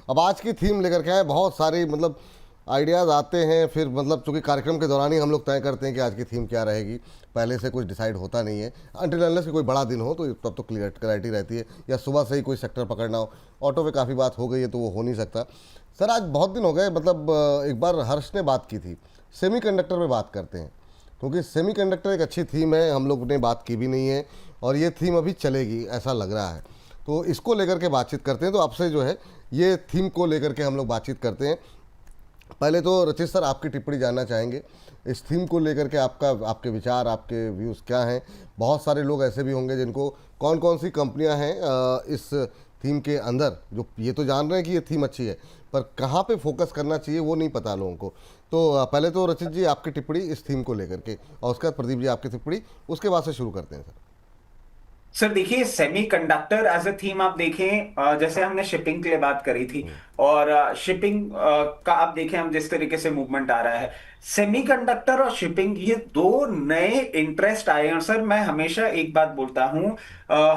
अब आज की थीम लेकर के आए, बहुत सारी मतलब आइडियाज़ आते हैं, फिर मतलब चूँकि कार्यक्रम के दौरान ही हम लोग तय करते हैं कि आज की थीम क्या रहेगी, पहले से कुछ डिसाइड होता नहीं है अनटिल अनलेस कि कोई बड़ा दिन हो, तो तब तो क्लैरिटी रहती है, या सुबह से ही कोई सेक्टर पकड़ना हो। ऑटो पे काफ़ी बात हो गई है तो वो हो नहीं सकता। सर आज बहुत दिन हो गए, मतलब एक बार हर्ष ने बात की थी, सेमीकंडक्टर पे बात करते हैं, क्योंकि सेमीकंडक्टर एक अच्छी थीम है, हम लोग ने बात की भी नहीं है और ये थीम अभी चलेगी ऐसा लग रहा है, तो इसको लेकर के बातचीत करते हैं। तो आपसे जो है ये थीम को लेकर के हम लोग बातचीत करते हैं। पहले तो रचित सर आपकी टिप्पणी जानना चाहेंगे इस थीम को लेकर के, आपके विचार, आपके व्यूज़ क्या हैं। बहुत सारे लोग ऐसे भी होंगे जिनको कौन कौन सी कंपनियां हैं इस थीम के अंदर, जो ये तो जान रहे हैं कि ये थीम अच्छी है, पर कहाँ पे फोकस करना चाहिए वो नहीं पता लोगों को। तो पहले तो रचित जी आपकी टिप्पणी इस थीम को लेकर के, और उसके बाद प्रदीप जी आपकी टिप्पणी, उसके बाद से शुरू करते हैं सर। सर देखिए, सेमीकंडक्टर एज अ थीम आप देखें, जैसे हमने शिपिंग के लिए बात करी थी, और शिपिंग का आप देखें हम जिस तरीके से मूवमेंट आ रहा है, सेमीकंडक्टर और शिपिंग ये दो नए इंटरेस्ट आए हैं। सर मैं हमेशा एक बात बोलता हूं,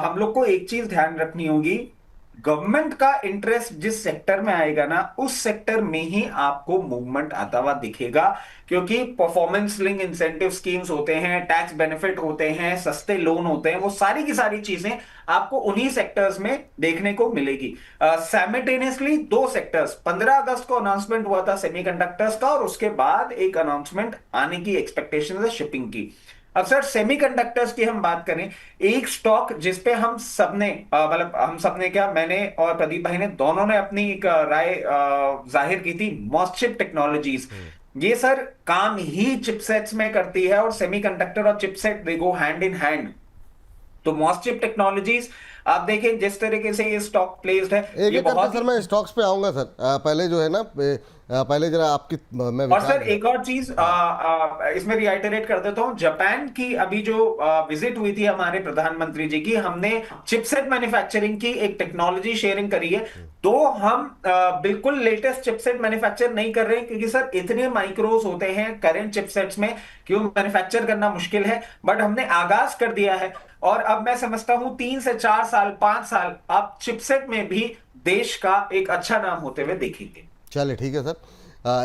हम लोग को एक चीज ध्यान रखनी होगी, गवर्नमेंट का इंटरेस्ट जिस सेक्टर में आएगा ना, उस सेक्टर में ही आपको मूवमेंट आता हुआ दिखेगा। क्योंकि परफॉर्मेंस लिंक इंसेंटिव स्कीम्स होते हैं, टैक्स बेनिफिट होते हैं, सस्ते लोन होते हैं, वो सारी की सारी चीजें आपको उन्हीं सेक्टर्स में देखने को मिलेगी। साइमल्टेनियसली दो सेक्टर्स, 15 अगस्त को अनाउंसमेंट हुआ था सेमीकंडक्टर्स का, और उसके बाद एक अनाउंसमेंट आने की एक्सपेक्टेशन है शिपिंग की। अब सर सेमीकंडक्टर्स की हम बात करें, एक स्टॉक जिसपे हम सबने मतलब हम सबने क्या, मैंने और प्रदीप भाई ने दोनों ने अपनी एक राय जाहिर की थी, मॉसचिप टेक्नोलॉजीज। ये सर काम ही चिपसेट्स में करती है, और सेमीकंडक्टर और chipset they go hand in hand. तो मॉसचिप टेक्नोलॉजीज आप देखें जिस तरीके से ये स्टॉक प्लेस्ड है, एक ये एक करके बहुत सर ही। मैं स्टॉक्स पे आऊँगा सर। पहले जो है ना पहले जरा आपकी मैं और विचार सर एक और चीज हाँ। इसमें रिआइटरेट कर देता हूं, जापान की अभी जो विजिट हुई थी हमारे प्रधानमंत्री जी की, हमने चिपसेट मैन्युफैक्चरिंग की एक टेक्नोलॉजी शेयरिंग करी है। तो हम बिल्कुल लेटेस्ट चिपसेट मैन्युफैक्चर नहीं कर रहे हैं, क्योंकि सर इतने माइक्रोस होते हैं करेंट चिपसेट्स में कि वो मैन्युफैक्चर करना मुश्किल है, बट हमने आगाज कर दिया है। और अब मैं समझता हूं 3 से 4 साल 5 साल आप चिपसेट में भी देश का एक अच्छा नाम होते हुए देखेंगे। चलिए ठीक है सर,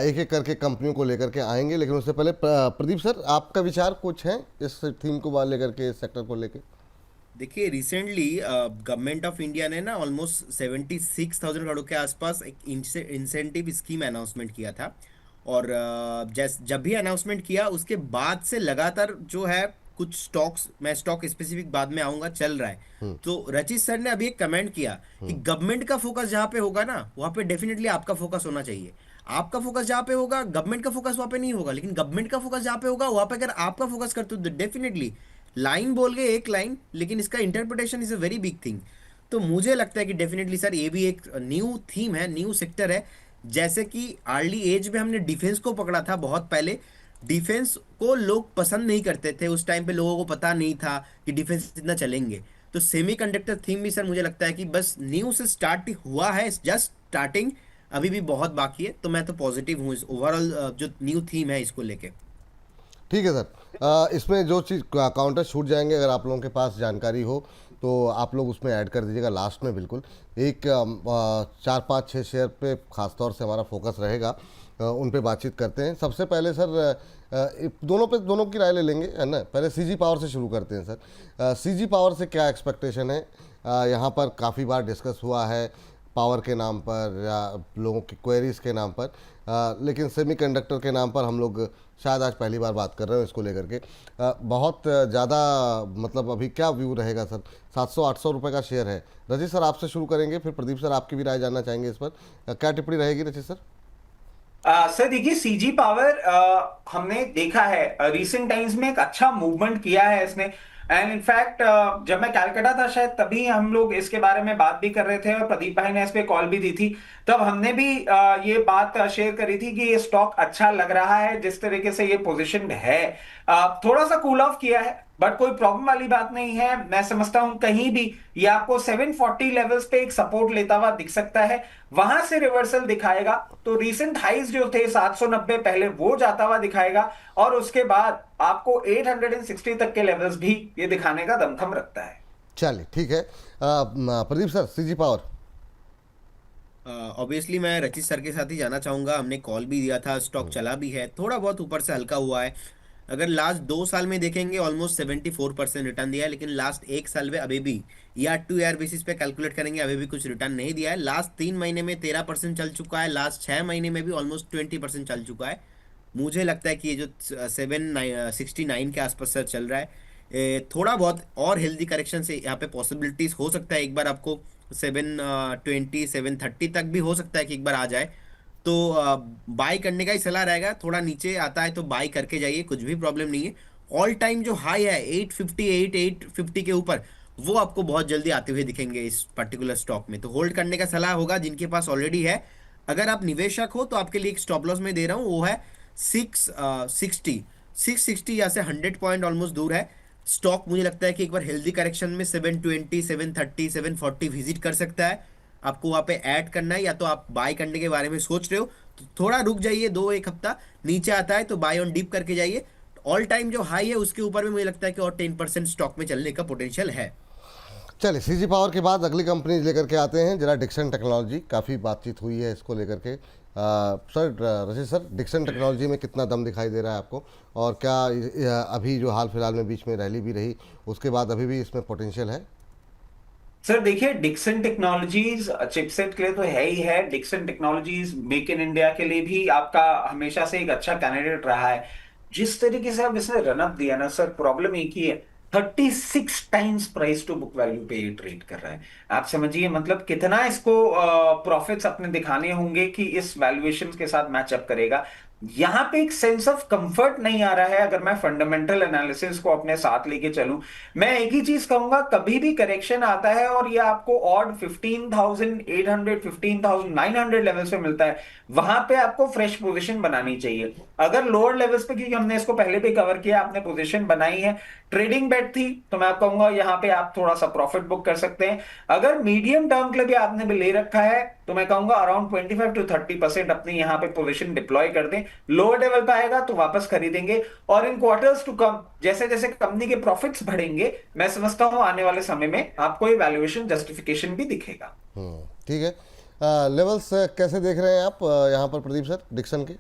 एक एक करके कंपनियों को लेकर के आएंगे, लेकिन उससे पहले प्रदीप सर आपका विचार कुछ है इस थीम को लेकर के, इस सेक्टर को लेकर। देखिए रिसेंटली गवर्नमेंट ऑफ इंडिया ने ना ऑलमोस्ट 76,000 करोड़ के आसपास एक इंसेंटिव स्कीम अनाउंसमेंट किया था। और जब भी अनाउंसमेंट किया उसके बाद से लगातार जो है कुछ स्टॉक्स, मैं स्टॉक स्पेसिफिक बाद में आऊंगा, चल रहा है। तो रचित सर ने अभी एक कमेंट किया कि गवर्नमेंट का फोकस जहाँ पे होगा ना, वहाँ पे डेफिनेटली आपका फोकस होना चाहिए। आपका फोकस जहाँ पे होगा, गवर्नमेंट का फोकस वहाँ पे नहीं होगा, लेकिन गवर्नमेंट का फोकस जहाँ पे होगा वहाँ पे अगर आपका फोकस करते हो तो डेफिनेटली, लाइन बोल गए एक लाइन, लेकिन इसका interpretation is a very big thing. तो मुझे लगता है कि डेफिनेटली सर ये भी एक न्यू थीम है, न्यू सेक्टर है। जैसे कि अर्ली एज में हमने डिफेंस को पकड़ा था बहुत पहले। डिफेंस को लोग पसंद नहीं करते थे, उस टाइम पे लोगों को पता नहीं था कि डिफेंस इतना चलेंगे। तो सेमीकंडक्टर थीम भी सर मुझे लगता है कि बस न्यू से स्टार्ट हुआ है, जस्ट स्टार्टिंग, अभी भी बहुत बाकी है। तो मैं तो पॉजिटिव हूँ इस ओवरऑल जो न्यू थीम है इसको लेके। ठीक है सर, इसमें जो चीज़ काउंटर छूट जाएंगे, अगर आप लोगों के पास जानकारी हो तो आप लोग उसमें ऐड कर दीजिएगा लास्ट में। बिल्कुल एक 4 5 6 शेयर पे खासतौर से हमारा फोकस रहेगा, उन पे बातचीत करते हैं। सबसे पहले सर दोनों की राय ले लेंगे, है ना। पहले सीजी पावर से शुरू करते हैं सर। सीजी पावर से क्या एक्सपेक्टेशन है? यहाँ पर काफ़ी बार डिस्कस हुआ है पावर के नाम पर या लोगों की क्वेरीज के नाम पर, लेकिन सेमीकंडक्टर के नाम पर हम लोग शायद आज पहली बार बात कर रहे हैं इसको लेकर के। बहुत ज़्यादा मतलब अभी क्या व्यू रहेगा सर? 700 800 रुपये का शेयर है। रजित सर आपसे शुरू करेंगे, फिर प्रदीप सर आपकी भी राय जानना चाहेंगे इस पर। क्या टिप्पणी रहेगी रजित सर? सर देखिए, सीजी पावर हमने देखा है रिसेंट टाइम्स में एक अच्छा मूवमेंट किया है इसने। एंड इनफैक्ट जब मैं कलकत्ता था शायद तभी हम लोग इसके बारे में बात भी कर रहे थे, और प्रदीप भाई ने इस पे कॉल भी दी थी। तब हमने भी ये बात शेयर करी थी कि ये स्टॉक अच्छा लग रहा है जिस तरीके से ये पोजीशनड है। थोड़ा सा कूल ऑफ किया है, बट कोई प्रॉब्लम वाली बात नहीं है। मैं समझता हूं कहीं भी ये आपको 740 लेवल्स पे एक सपोर्ट लेता हुआ दिख सकता है, वहां से रिवर्सल दिखाएगा। तो रीसेंट हाइज जो थे 790 पहले, वो जाता हुआ दिखाएगा, और उसके बाद आपको 860 तक के लेवल्स भी ये दिखाने का दमखम रखता है। चलिए ठीक है, Pradeep sir CG power. Obviously मैं रचित सर के साथ ही जाना चाहूंगा। हमने कॉल भी दिया था, स्टॉक चला भी है, थोड़ा बहुत ऊपर से हल्का हुआ है। अगर लास्ट 2 साल में देखेंगे ऑलमोस्ट 74% रिटर्न दिया है, लेकिन लास्ट 1 साल में अभी भी ईयर टू ईयर बेसिस पे कैलकुलेट करेंगे अभी भी कुछ रिटर्न नहीं दिया है। लास्ट 3 महीने में 13% चल चुका है, लास्ट 6 महीने में भी ऑलमोस्ट 20% चल चुका है। मुझे लगता है कि ये जो 769 के आसपास सर चल रहा है, थोड़ा बहुत और हेल्दी करेक्शन से यहाँ पे पॉसिबिलिटीज हो सकता है एक बार आपको 720 730 तक भी हो सकता है कि एक बार आ जाए। तो बाई करने का ही सलाह रहेगा। थोड़ा नीचे आता है तो बाई करके जाइए, कुछ भी प्रॉब्लम नहीं है। ऑल टाइम जो हाई है 850 के ऊपर, वो आपको बहुत जल्दी आते हुए दिखेंगे इस पर्टिकुलर स्टॉक में। तो होल्ड करने का सलाह होगा जिनके पास ऑलरेडी है। अगर आप निवेशक हो तो आपके लिए एक स्टॉप लॉस में दे रहा हूँ, वो है 660 या से 100 पॉइंट ऑलमोस्ट दूर है। स्टॉक मुझे लगता है कि एक बार हेल्दी करेक्शन में 720 730 740 विजिट कर सकता है। आपको वहां पे ऐड करना है, या तो आप बाय करने के बारे में सोच रहे हो तो थोड़ा रुक जाइए, 1 हफ्ता नीचे आता है तो बाय ऑन डिप करके जाइए। ऑल टाइम जो हाई है उसके ऊपर भी मुझे लगता है कि और 10% स्टॉक में चलने का पोटेंशियल है। चलिए, सीजी पावर के बाद अगली कंपनी लेकर के आते हैं जरा डिक्सन टेक्नोलॉजी। काफ़ी बातचीत हुई है इसको लेकर के। Sir, Rashid sir, Dixon technology में कितना दम दिखाई दे रहा है आपको, और क्या अभी जो हाल फिलहाल में बीच में रैली भी रही उसके बाद अभी भी इसमें पोटेंशियल है? सर देखिए, डिक्सन टेक्नोलॉजीज चिपसेट के लिए तो है ही है। Dixon technologies make in India के लिए भी आपका हमेशा से एक अच्छा कैंडिडेट रहा है। जिस तरीके से अब इसने रनअप दिया ना सर, प्रॉब्लम एक ही है, 36 times price to book value पे ये ट्रेड कर रहा है। आप समझिए मतलब कितना इसको प्रॉफिट्स अपने दिखाने होंगे कि इस वैल्यूएशन के साथ मैचअप करेगा। यहां पे एक सेंस ऑफ कंफर्ट नहीं आ रहा है अगर मैं फंडामेंटल एनालिसिस को अपने साथ लेके चलूं। मैं एक ही चीज कहूंगा, कभी भी करेक्शन आता है और ये आपको ऑड 15,800 15,900 लेवल्स पे मिलता है, वहां पे आपको फ्रेश पोजीशन बनानी चाहिए। अगर लोअर लेवल्स पे, क्योंकि हमने इसको पहले भी कवर किया, आपने पोजीशन बनाई है, ट्रेडिंग बेट थी, तो मैं आपको कहूंगा यहां पे आप थोड़ा सा प्रॉफिट बुक कर सकते हैं। अगर मीडियम टर्म के लिए भी आपने भी ले रखा है तो मैं कहूंगा अराउंड 25 to 30% अपनी यहां पे पोजीशन डिप्लॉय कर दें। लोअर लेवल पे आएगा तो वापस खरीदेंगे, और इन क्वार्टर्स टू कम जैसे जैसे कंपनी के प्रॉफिट्स बढ़ेंगे, मैं समझता हूं आने वाले समय में आपको ये वैल्यूएशन जस्टिफिकेशन भी दिखेगा। ठीक है। लेवल्स कैसे देख रहे हैं आप यहाँ पर प्रदीप सर डिक्सन के?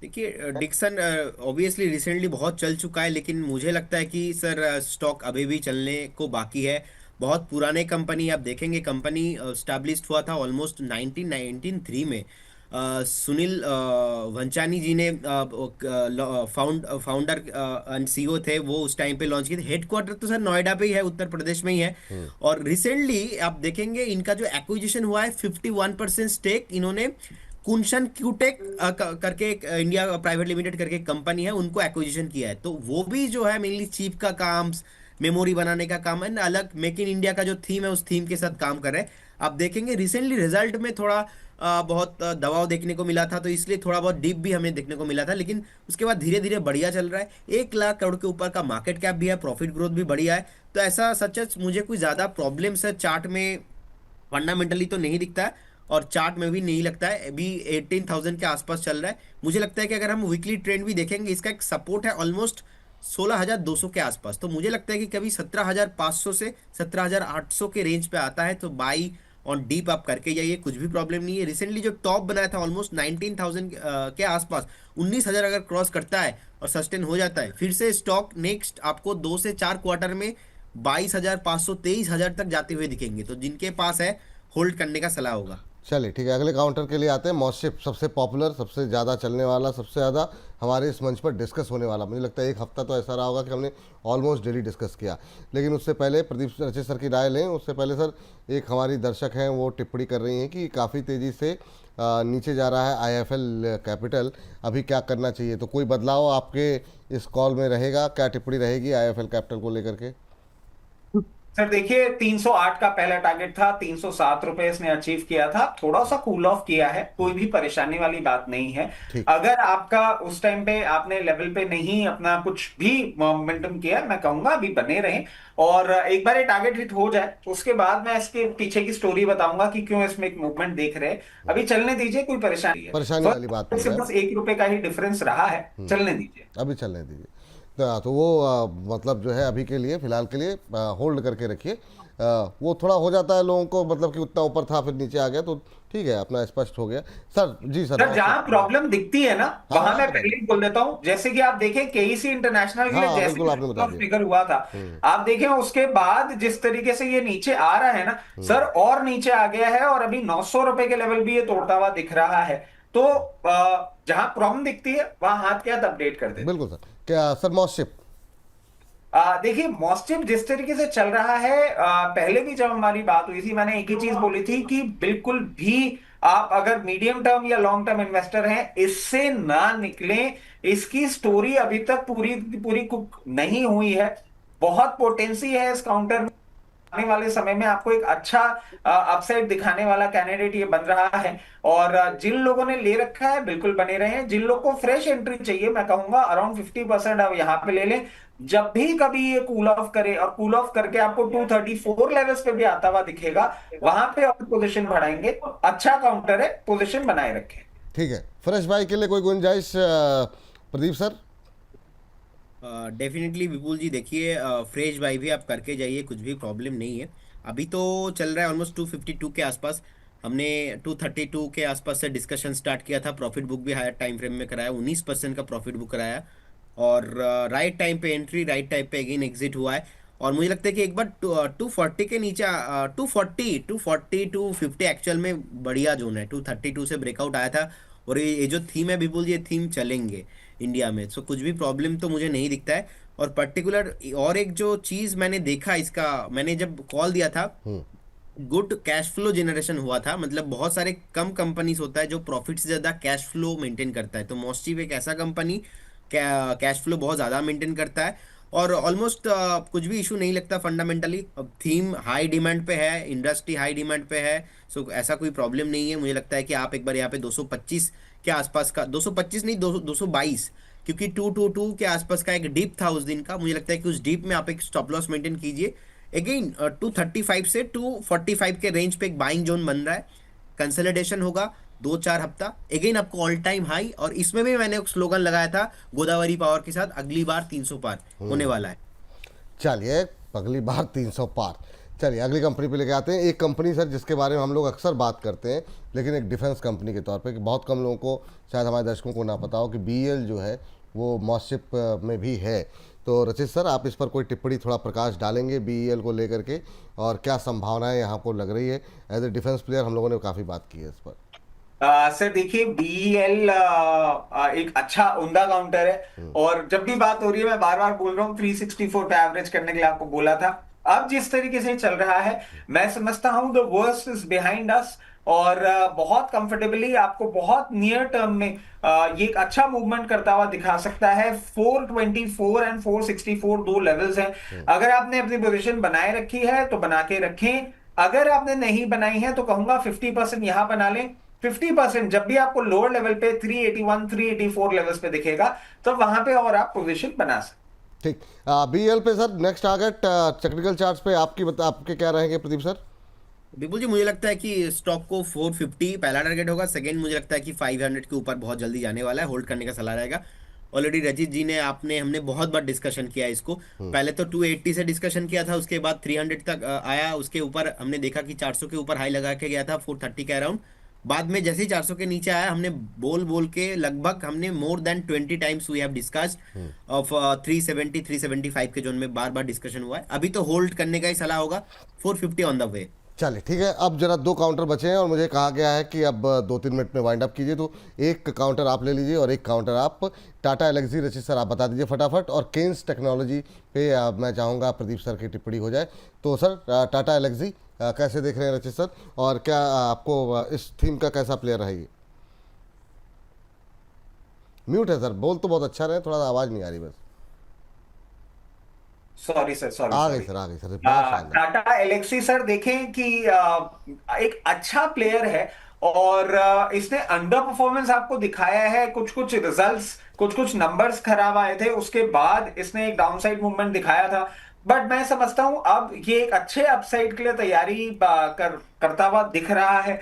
देखिए, डिक्सन ऑब्वियसली रिसेंटली बहुत चल चुका है, लेकिन मुझे लगता है कि सर स्टॉक अभी भी चलने को बाकी है। बहुत पुराने कंपनी आप देखेंगे, कंपनी स्टैब्लिश्ड हुआ था ऑलमोस्ट 1993 में। सुनील वंचानी जी ने फाउंडर एंड सीईओ थे, वो उस टाइम पे लॉन्च किए थे। हेडक्वार्टर तो सर नोएडा पे ही है, उत्तर प्रदेश में ही है। और रिसेंटली आप देखेंगे इनका जो एक्विजिशन हुआ है, 51% स्टेक इन्होंने कुनशन क्यूटेक करके एक इंडिया प्राइवेट लिमिटेड करके एक कंपनी है, उनको एक्विजिशन किया है। तो वो भी जो है मेनली चिप का काम, मेमोरी बनाने का काम है, अलग मेक इन इंडिया का जो थीम है उस थीम के साथ काम कर रहे हैं। आप देखेंगे रिसेंटली रिजल्ट में थोड़ा बहुत दबाव देखने को मिला था, तो इसलिए थोड़ा बहुत डिप भी हमें देखने को मिला था, लेकिन उसके बाद धीरे धीरे बढ़िया चल रहा है। 1 लाख करोड़ के ऊपर का मार्केट कैप भी है, प्रॉफिट ग्रोथ भी बढ़िया है। तो ऐसा सच मुझे कोई ज्यादा प्रॉब्लम है चार्ट में फंडामेंटली तो नहीं दिखता है, और चार्ट में भी नहीं लगता है। अभी 18,000 के आसपास चल रहा है। मुझे लगता है कि अगर हम वीकली ट्रेंड भी देखेंगे, इसका एक सपोर्ट है ऑलमोस्ट 16,200 के आसपास। तो मुझे लगता है कि कभी 17,500 से 17,800 के रेंज पे आता है तो बाई ऑन डीप आप करके जाइए, कुछ भी प्रॉब्लम नहीं है। रिसेंटली जो टॉप बनाया था ऑलमोस्ट 19,000 के आसपास, 19,000 अगर क्रॉस करता है और सस्टेन हो जाता है, फिर से स्टॉक नेक्स्ट आपको 2 से 4 क्वार्टर में 22,500 23,000 तक जाते हुए दिखेंगे। तो जिनके पास है होल्ड करने का सलाह होगा। चलिए ठीक है, अगले काउंटर के लिए आते हैं। मॉसशिप सबसे पॉपुलर, सबसे ज़्यादा चलने वाला, सबसे ज़्यादा हमारे इस मंच पर डिस्कस होने वाला। मुझे लगता है एक हफ्ता तो ऐसा रहा होगा कि हमने ऑलमोस्ट डेली डिस्कस किया। लेकिन उससे पहले प्रदीप रचित सर की राय लें, उससे पहले सर एक हमारी दर्शक हैं वो टिप्पणी कर रही हैं कि काफ़ी तेज़ी से नीचे जा रहा है आईएफएल कैपिटल, अभी क्या करना चाहिए? तो कोई बदलाव आपके इस कॉल में रहेगा? क्या टिप्पणी रहेगी आईएफएल कैपिटल को लेकर के? सर देखिए, 308 का पहला टारगेट था, 307 रुपए इसने अचीव किया था, थोड़ा सा कूल ऑफ किया है, कोई भी परेशानी वाली बात नहीं है। ठीक। अगर आपका उस टाइम पे आपने लेवल पे नहीं अपना कुछ भी मोमेंटम किया, मैं कहूंगा अभी बने रहें, और एक बार ये टारगेट हिट हो जाए उसके बाद मैं इसके पीछे की स्टोरी बताऊंगा कि क्यों इसमें एक मूवमेंट देख रहे हैं। अभी चलने दीजिए, कोई परेशानी है, परेशानी वाली बात नहीं है, बस 1 रुपए का ही डिफरेंस रहा है, चलने दीजिए, अभी चलने दीजिए। तो वो मतलब जो है अभी के लिए फ़िलहाल के लिए होल्ड करके रखिए। वो थोड़ा हो जाता है लोगों को, मतलब कि उतना ऊपर था फिर नीचे आ गया, तो ठीक है, अपना स्पष्ट हो गया। सर जी सर, सर जहां प्रॉब्लम दिखती है ना, हाँ वहां हाँ मैं बताइए। पहले ही बोल देता हूं, जैसे कि आप देखें केईसी इंटरनेशनल के लिए हाँ बिल्कुल, आपने बता जैसे दिया। फिगर हुआ था, आप देखें उसके बाद जिस तरीके से ये नीचे आ रहा है ना सर, और नीचे आ गया है, और अभी 900 रुपए के लेवल भी ये तोड़ता हुआ दिख रहा है। तो जहां प्रॉब्लम दिखती है वहां हाथ के हाथ अपडेट कर देते। बिल्कुल सर। क्या सर मॉसशिप? देखिए मॉस्टिप जिस तरीके से चल रहा है, पहले भी जब हमारी बात हुई थी मैंने एक ही चीज बोली थी कि बिल्कुल भी आप अगर मीडियम टर्म या लॉन्ग टर्म इन्वेस्टर हैं इससे ना निकलें। इसकी स्टोरी अभी तक पूरी पूरी कुक नहीं हुई है। बहुत पोटेंसी है इस काउंटर, आने वाले समय में आपको एक अच्छा अपसाइड दिखाने वाला कैंडिडेट ये बन रहा है। और जिन लोगों ने ले रखा है बिल्कुल बने रहे हैं, जिन लोगों को फ्रेश एंट्री चाहिए मैं कहूंगा अराउंड 50% आप यहां पे ले लें। जब भी कभी ये कूल ऑफ करे, और कूल ऑफ करके आपको 234 लेवल्स पे भी आता हुआ दिखेगा, वहां पे आप पोजीशन बढ़ाएंगे। अच्छा काउंटर है, पोजीशन बनाए रखें। ठीक है, फ्रेश बाई के लिए कोई गुंजाइश प्रदीप सर? डेफिनेटली विपुल जी, देखिए फ्रेश बाई भी आप करके जाइए, कुछ भी प्रॉब्लम नहीं है। अभी तो चल रहा है ऑलमोस्ट 252 के आसपास। हमने 232 के आसपास से डिस्कशन स्टार्ट किया था, प्रॉफिट बुक भी हायर टाइम फ्रेम में कराया, 19% का प्रॉफिट बुक कराया, और राइट टाइम पे एंट्री, राइट टाइम पे अगेन एग्जिट हुआ है। और मुझे लगता है कि एक बार 240 के नीचे 240 250 एक्चुअल में बढ़िया जोन है। 232 से ब्रेकआउट आया था, और ये जो थीम है विपुल जी, ये थीम चलेंगे इंडिया में, सो कुछ भी प्रॉब्लम तो मुझे नहीं दिखता है। और पर्टिकुलर और एक जो चीज मैंने देखा इसका, मैंने जब कॉल दिया था, गुड कैश फ्लो जनरेशन हुआ था, मतलब बहुत सारे कम कंपनीज होता है जो प्रॉफिट से ज्यादा कैश फ्लो मेंटेन करता है, तो मोस्टिव एक ऐसा कंपनी कैश फ्लो बहुत ज्यादा मेंटेन करता है, और ऑलमोस्ट कुछ भी इशू नहीं लगता फंडामेंटली। अब थीम हाई डिमांड पे है, इंडस्ट्री हाई डिमांड पे है, सो ऐसा कोई प्रॉब्लम नहीं है। मुझे लगता है कि आप एक बार यहाँ पे 225 के आसपास का, 225 नहीं, 222, क्योंकि 222 के आसपास का एक डीप था उस दिन का, मुझे लगता है कि उस डीप में आप एक स्टॉप लॉस मेंटेन कीजिए। अगेन 235 से 245 के रेंज पे एक बाइंग जोन बन रहा है, कंसोलिडेशन होगा 2-4 हफ्ता, अगेन आपको ऑल टाइम हाई। और इसमें भी मैंने एक स्लोगन लगाया था गोदावरी पावर के साथ, अगली बार 300 पार होने वाला है। चलिए, अगली बार 300 पार। चलिए अगली कंपनी पे लेके आते हैं। एक कंपनी सर जिसके बारे में हम लोग अक्सर बात करते हैं, लेकिन एक डिफेंस कंपनी के तौर पे, कि बहुत कम लोगों को, शायद हमारे दर्शकों को ना पता हो कि बीईएल जो है वो मॉसशिप में भी है। तो रचित सर, आप इस पर कोई टिप्पणी, थोड़ा प्रकाश डालेंगे बीईएल को लेकर के, और क्या संभावनाएं यहाँ को लग रही है? एज ए डिफेंस प्लेयर हम लोगों ने काफ़ी बात की है इस पर। सर देखिए बीईएल एक अच्छा उम्दा काउंटर है, और जब भी बात हो रही है मैं बार बार बोल रहा हूँ 364 पे एवरेज करने के लिए आपको बोला था। अब जिस तरीके से चल रहा है मैं समझता हूं the worst is behind us, और बहुत कंफर्टेबली आपको बहुत नियर टर्म में ये एक अच्छा मूवमेंट करता हुआ दिखा सकता है। 424 एंड 464 दो लेवल्स हैं। अगर आपने अपनी पोजीशन बनाए रखी है तो बना के रखें, अगर आपने नहीं बनाई है तो कहूंगा 50% यहां बना लें। 50% जब भी आपको लोअर लेवल पे 381 384 लेवल्स पे दिखेगा तो वहां पे और आप पोजीशन बना सकते। ठीक, बीईएल पे sir next target technical charts पे आपके क्या रहेंगे प्रदीप सर? विपुल जी, मुझे लगता है कि स्टॉक को 450 पहला टारगेट होगा, सेकंड मुझे लगता है कि 500 के ऊपर बहुत जल्दी जाने वाला है, होल्ड करने का सलाह रहेगा। ऑलरेडी रजीत जी ने, आपने, हमने बहुत बार डिस्कशन किया है इसको। पहले तो 280 से डिस्कशन किया था, उसके बाद 300 तक आया, उसके ऊपर हमने देखा कि 400 के ऊपर हाई लगा के गया था 430 के अराउंड। बाद में जैसे ही 400 के नीचे आया, हमने बोल बोल के लगभग हमने more than 20 times we have discussed of 370 375 के जोन में बार बार डिस्कशन हुआ है। अभी तो होल्ड करने का ही सलाह होगा, 450 ऑन द वे। चलिए ठीक है, अब जरा 2 काउंटर बचे हैं और मुझे कहा गया है कि अब 2-3 मिनट में वाइंड अप कीजिए, तो एक काउंटर आप ले लीजिए और एक काउंटर आप टाटा एलेक्सी। रचित सर आप बता दीजिए फटाफट, और केन्स टेक्नोलॉजी पे मैं चाहूँगा प्रदीप सर की टिप्पणी हो जाए। तो सर टाटा एलेक्सी कैसे देख रहे हैं रचित सर, और क्या आपको इस थीम का कैसा प्लेयर है ये? म्यूट है सर, बोल तो बहुत अच्छा रहे, थोड़ा आवाज़ नहीं आ रही बस। सॉरी सर, सॉरी आ गई सॉरी। सर, आ गई सर, बहुत शानदार। टाटा एलेक्सी सर देखें कि एक अच्छा प्लेयर है, और इसने अंडर परफॉर्मेंस आपको दिखाया है। कुछ कुछ रिजल्ट्स, कुछ कुछ नंबर्स खराब आए थे, उसके बाद इसने एक डाउनसाइड मूवमेंट दिखाया था। बट मैं समझता हूं अब ये एक अच्छे अपसाइड के लिए तैयारी करता हुआ दिख रहा है।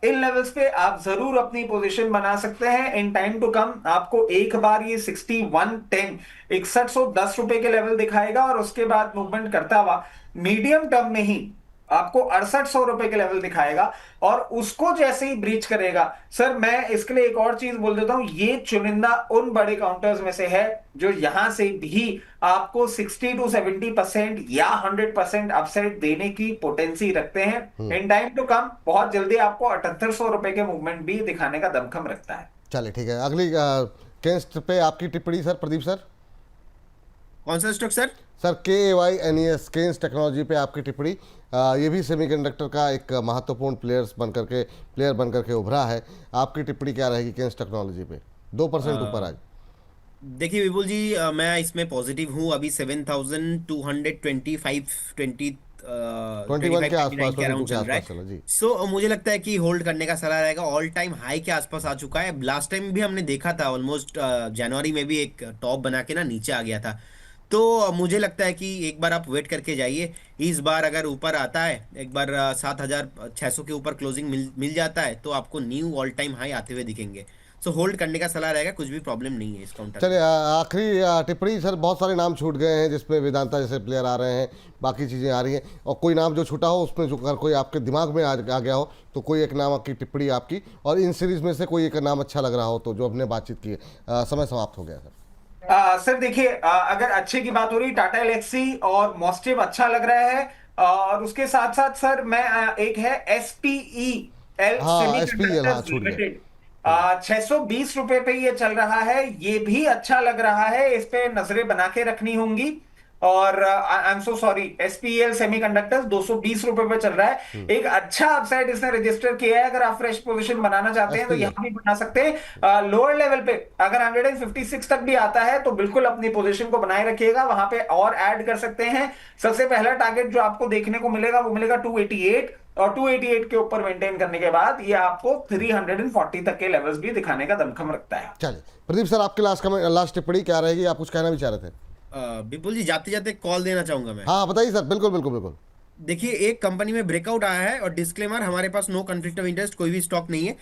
इन लेवल्स पे आप जरूर अपनी पोजीशन बना सकते हैं। इन टाइम टू कम आपको एक बार ये 6110 6110 रुपए के लेवल दिखाएगा, और उसके बाद मूवमेंट करता हुआ मीडियम टर्म में ही आपको 6800 रुपए के लेवल दिखाएगा, और उसको जैसे ही ब्रीच करेगा सर, मैं इसके लिए एक और चीज बोल देता हूं, ये चुनिंदा उन बड़े काउंटर्स में से है जो यहां से भी आपको 60 to 70% या 100% अपसाइड देने की पोटेंसी रखते हैं। इन टाइम टू कम बहुत जल्दी आपको 7800 रुपए के मूवमेंट भी दिखाने का दमखम रखता है। चलिए ठीक है, अगली केस्ट पे आपकी टिप्पणी सर, प्रदीप सर। कौन सा stock sir? Sir KAYNES Kaynes technology पे आपकी टिप्पणी। ये भी सेमीकंडक्टर का एक महत्वपूर्ण प्लेयर बन करके उभरा है। आपकी टिप्पणी क्या रहेगी केन्स टेक्नोलॉजी पे? 2% ऊपर आज। देखिए विपुल जी, मैं इसमें पॉजिटिव हूँ। अभी 7225 20 21 के आसपास, 29 के 22 अराउंड के चल रहा आसपास चलो है। जी। सो मुझे लगता है कि होल्ड करने का सलाह रहेगा। ऑल टाइम हाई के आसपास आ चुका है। लास्ट टाइम भी हमने देखा था, ऑलमोस्ट जनवरी में भी एक टॉप बना के ना नीचे आ गया था। तो मुझे लगता है कि एक बार आप वेट करके जाइए। इस बार अगर ऊपर आता है, एक बार 7600 के ऊपर क्लोजिंग मिल जाता है, तो आपको न्यू ऑल टाइम हाई आते हुए दिखेंगे। सो होल्ड करने का सलाह रहेगा, कुछ भी प्रॉब्लम नहीं है इस काउंटर में। चलिए आखिरी टिप्पणी सर, बहुत सारे नाम छूट गए हैं जिसमें वेदांता जैसे प्लेयर आ रहे हैं, बाकी चीज़ें आ रही हैं, और कोई नाम जो छूटा हो उसमें जो अगर कोई आपके दिमाग में आ गया हो तो कोई एक नाम की टिप्पणी आपकी, और इन सीरीज में से कोई एक नाम अच्छा लग रहा हो तो जो हमने बातचीत की है। समय समाप्त हो गया सर। सर देखिए, अगर अच्छे की बात हो रही, टाटा एलेक्सी और मॉस्टिव अच्छा लग रहा है, और उसके साथ साथ सर मैं एक है SPEL हाँ, SPEL, हाँ, सेमीकंडक्टर्स छूट गया। लिमिटेड, 620 रुपए पे ये चल रहा है, ये भी अच्छा लग रहा है, इस पे नजरें बना के रखनी होंगी। और I am so sorry, SPEL semiconductors 220 रुपए पे चल रहा है, एक अच्छा अपसाइड इसने रजिस्टर किया है। अगर आप फ्रेश पोजीशन बनाना चाहते हैं तो SPEL यहां भी बना सकते हैं। लोअर लेवल पे अगर 156 तक भी आता है तो बिल्कुल अपनी पोजीशन को बनाए रखिएगा, वहां पे और ऐड कर सकते हैं। सबसे पहला टारगेट जो आपको देखने को मिलेगा वो मिलेगा 288, और 288 के ऊपर मेंटेन करने के बाद ये आपको 340 तक के लेवल्स भी दिखाने का दमखम रखता है। चलिए प्रदीप सर, आपकी लास्ट टिप्पणी क्या रहेगी? आप कुछ कहना भी चाह रहे थे? विपुल जी, जाते जाते कॉल देना चाहूंगा मैं। हाँ बताइए सर, बिल्कुल बिल्कुल बिल्कुल। देखिए, एक कंपनी में ब्रेकआउट आया है, और डिस्क्लेमर, हमारे पास नो कॉन्फ्लिक्ट ऑफ इंटरेस्ट, कोई भी स्टॉक नहीं है।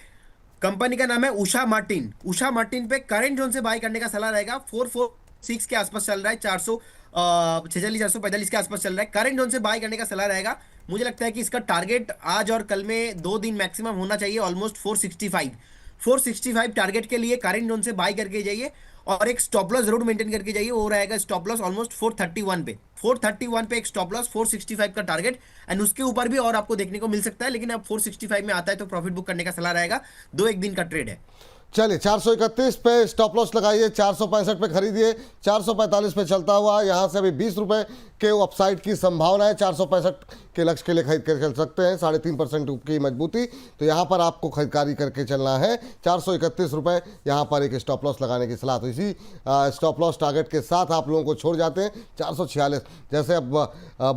कंपनी का नाम है उषा मार्टिन। उषा मार्टिन पे करंट जोन से बाय करने का सलाह रहेगा। 446 के आसपास चल रहा है, 446 445 के आसपास चल रहा है। करंट जोन से बाय करने का सलाह रहेगा। मुझे लगता है कि इसका टारगेट आज और कल में 2 दिन मैक्सिमम होना चाहिए, ऑलमोस्ट 465 टारगेट के लिए करंट जोन से बाय करके जाइए, और एक स्टॉप लॉस जरूर मेंटेन करके जाइए। वो रहेगा स्टॉप लॉस ऑलमोस्ट 431 पे एक स्टॉप लॉस, 465 का टारगेट, एंड उसके ऊपर भी और आपको देखने को मिल सकता है। लेकिन अब 465 में आता है तो प्रॉफिट बुक करने का सलाह रहेगा। 1 दिन का ट्रेड है। चलिए 431 पे स्टॉप लॉस लगाइए, 465 पे खरीदिए, 445 पे चलता हुआ यहाँ से अभी 20 रुपए के अपसाइड की संभावना है। 465 के लक्ष्य के लिए खरीद कर चल सकते हैं, 3.5% की मजबूती। तो यहाँ पर आपको खरीदारी करके चलना है। 431 रुपये यहाँ पर एक स्टॉप लॉस लगाने की सलाह। तो इसी स्टॉप लॉस टारगेट के साथ आप लोगों को छोड़ जाते हैं 446। जैसे अब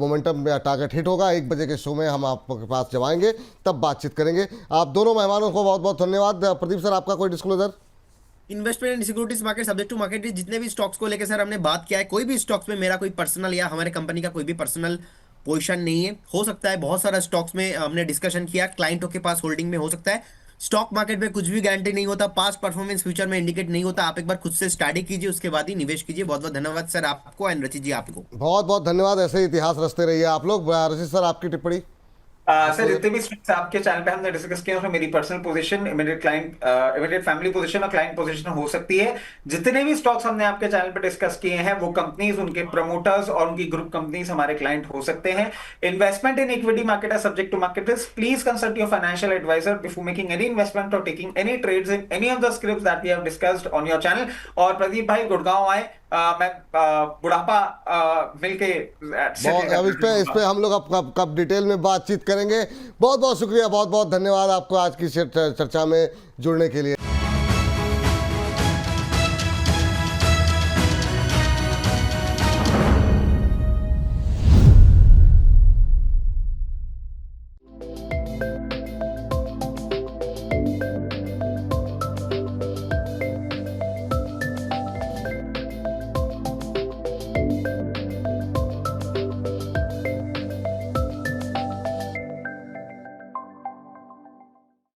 मोमेंटम टारगेट हिट होगा 1 बजे के शो में हम आपके पास जब आएंगे तब बातचीत करेंगे। आप दोनों मेहमानों को बहुत बहुत धन्यवाद। प्रदीप सर, आपका कोई disclosure? Investment and securities market subject to market, जितने भी स्टॉक्स को लेकर सर हमने बात किया है, कोई भी स्टॉक्स में मेरा कोई पर्सनल या हमारे कंपनी का कोई भी पर्सनल पोजीशन नहीं है। हो सकता है बहुत सारा स्टॉक्स में हमने डिस्कशन किया, क्लाइंटों के पास होल्डिंग में हो सकता है। स्टॉक मार्केट में कुछ भी गारंटी नहीं होता, पास्ट परफॉर्मेंस फ्यूचर में इंडिकेट नहीं होता। आप एक बार खुद से स्टडी कीजिए, उसके बाद ही निवेश कीजिए। बहुत बहुत धन्यवाद सर आपको, एंड रचित जी आपको बहुत बहुत धन्यवाद। ऐसे ही इतिहास रचते रहिए आप लोग। रचित सर, आपकी टिप्पणी? सर जितने भी स्टॉक्स आपके चैनल पे हमने डिस्कस किए उसमें मेरी personal position, immediate family position और क्लाइंट पोजीशन हो सकती है। जितने भी स्टॉक्स हमने आपके चैनल पे डिस्कस किए हैं वो कंपनीज, उनके प्रमोटर्स और उनकी ग्रुप कंपनीज हमारे क्लाइंट हो सकते हैं। इन्वेस्टमेंट इन इक्विटी मार्केट है subject to market risk. Please consult your financial advisor before making any investment और taking any trades in any of the scripts that we have discussed on your channel. और प्रदीप भाई गुड़गांव आए, मैं बुढ़ापा मिलके अब इस पे हम लोग अब कब डिटेल में बातचीत करेंगे। बहुत बहुत शुक्रिया, बहुत बहुत धन्यवाद आपको आज की चर्चा में जुड़ने के लिए।